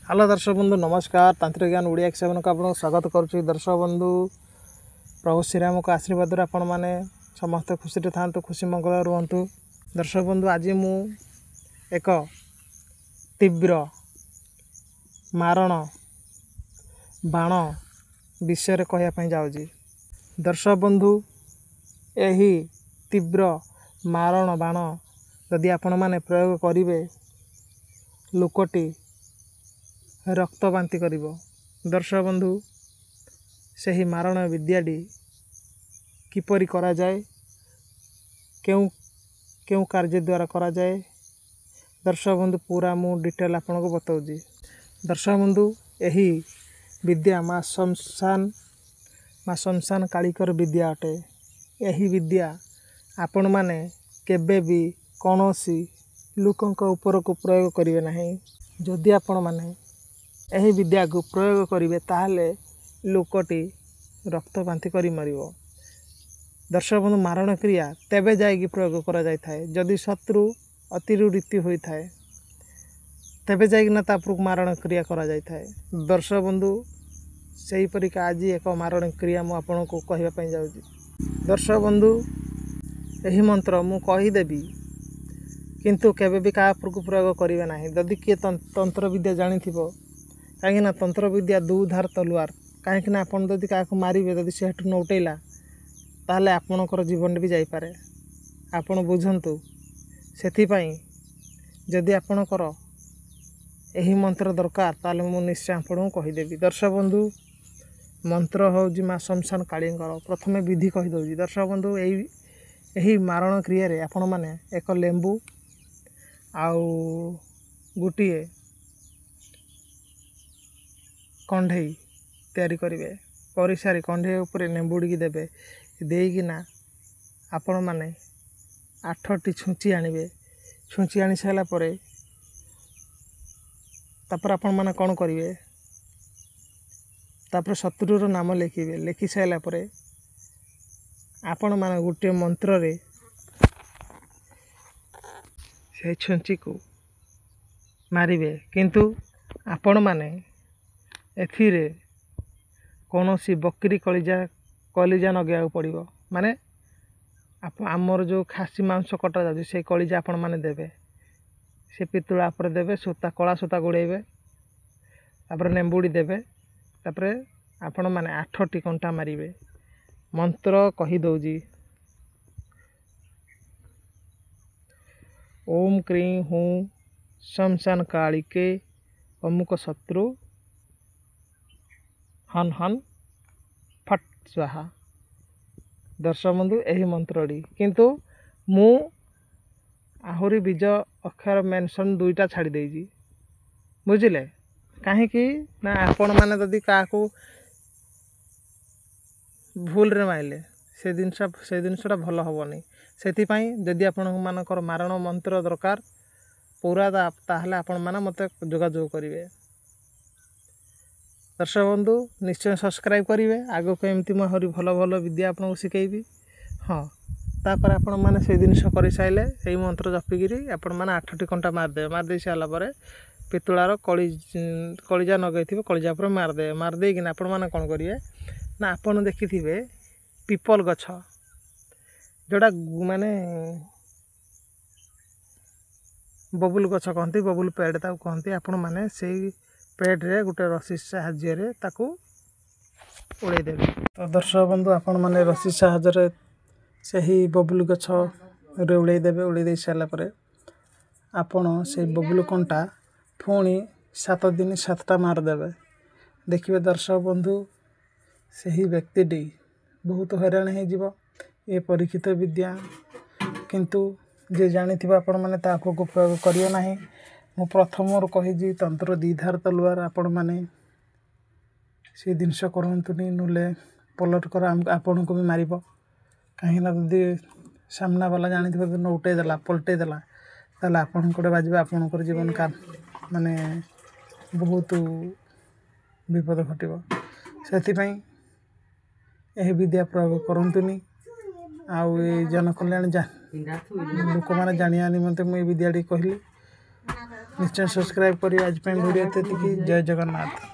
Hello दर्शक बंधु नमस्कार। तांत्रिक ज्ञान ओडिया सेवन को आपको स्वागत करुच्ची। दर्शक बंधु प्रभु श्रीराम को आशीर्वाद आपण मैंने समस्त खुशी था खुशी मंगल रुहतु। दर्शक बंधु आज मु एक तीव्र मारण बाण विषय कहवाई जाऊँगी। दर्शक बंधु यही तीव्र मारण बाण यदि आपण मैंने प्रयोग करेंगे लोकटी रक्त बांति करिवो। दर्शक बंधु सही मारण विद्याटी किपरि करा जाए, क्यों कार्य द्वारा करा जाए, दर्शक बंधु पूरा मु डिटेल आपन को बताऊँगी। दर्शक बंधु यही विद्या माँ शमशान कालिकर विद्या अटे। यही विद्या आपण माने केबे भी कौनसी लोकंक ऊपर को प्रयोग करिवे नहीं। जदि आपण माने यही विद्या को प्रयोग करेंगे ताहले लोकटी रक्त बांति करी मरिवो। दर्शक बंधु मारण क्रिया तेबे जाएगी प्रयोग करा जाय थाए जदि शत्रु अतिवृत्ति होई थाए तेबे जाएगी ना तापुर मारण क्रिया करा जाय थाए। दर्शक बंधु सही परिका आज एक मारण क्रिया मु आपन को कहबा पई जाउची। दर्शक बंधु यही मंत्र मु कहीदेवी किंतु केबे भी का प्रयोग करिवे नाही। जदि किए तंत्र विद्या जानी थिबो कहीं तंत्र विद्या दुधार तलुआर कहीं आपन जदि क्या मारे जदि से न उठेला ताहले आपणकर जीवन भी जाइपारे। आपन बुझंतु सेथिपाई जदि आपणकर यही मंत्र दरकार ताहले मु निश्चय आपन को कहीदेवी। दर्शक बंधु मंत्र होउजी माँ शमशान कालींकर प्रथमे विधि कहीदौजी। दर्शक बंधु यही मारण क्रिया रे आपण माने एक लेंबू आउ गोटे कंढई तैयारी करेंगे कर सारी कंढई उपर नेंबुड़ी देवे देना आपण मैंने 8टी छुंची आणवे। छुंची आनी सारापर आपण मैंने कौन करेंगे तापर शत्रुर नाम लिखे। लिखि सारापर आपण मैंने गोटे मंत्र रे से छुंची को मारिबे किंतु आपण मैंने एथिरे कौनसी बकरी कलिजा नगेया पड़ो माने आमर जो खासी मांस कटा जाए से कलिजा आपण मैंने देवे से पितुला पर देवे सूता कला सूता गुड़ेबे तापर नेंबुड़ी देवे तापर आपण मैंने 8टी कंटा मारिबे। मंत्र कहीदौजी ओम क्रीं हूँ शमशान कालिके अमुक शत्रु हन हन फट स्वाहा। दर्शक बंधु यही मंत्रटी किंतु मु आहुरी बीज अक्षर मेंशन 2टा छाड़ी देजी बुझिले कहीं ना आपण माने जदि का भूल रे माइले से जिनसटा भल हेनी से जदि आपण मानकर मारण मंत्र दरकार पूरा ताहले आपण माने मते जोगाजोग करेंगे। दर्शक बंधु निश्चय सब्सक्राइब करेंगे आग को एमती मुझे भल भल विद्या आपको शिखेबी। हाँ तापर आपण मैंने से जिनस कर सारे यही मंत्र जपिकी आपण मैंने 8टी कंटा मारदे मारदे सारापर पितुलार कलिजा नगई थी कलिजा पर मारदे मारदे कि आपण मैंने कौन करेंगे ना आपन देखि थे पीपल गछ जोड़ा माने बबुल गछ कहती बबुल पेड़ ताक कहती आपण मैंने से पेड़ रे गोटे रसी साहाय्य ताकू उड़े देवे। तो दर्शक बंधु आपण मैंने रसी साहाय्य से ही बबुल गछ रे उड़े देवे। उड़े दे सारापर आपण से बबुल कंटा पुणी 7 दिन 7टा मारदेवे। देखिए दर्शक बंधु से ही व्यक्तिटी बहुत हैरान हो परीक्षित विद्या किंतु जे जानी आपण मैंने ताको प्रयोग करियो नाही। मु प्रथम कही तंत्र दीधार तलुआर आपण मैंने से जिनस करतुनी नूले पलट कर आपण को भी मार कहीं जदि सामना वाला जानी न उठेदेला पलटेदेला ताल आपण को बाजब आपणकर जीवन का माने बहुत विपद घटो से यही विद्या प्रयोग करतुनी आउ जनकल्याण लोक मैंने जाना निमंते मुझे विद्याटी कहली। ନିଶ୍ଚୟ ସବସ୍କ୍ରାଇବ୍ କରିବେ। ଆଜି ପାଇଁ ଭିଡ଼ିଓ ଏତିକି। ଜୟ ଜଗନ୍ନାଥ।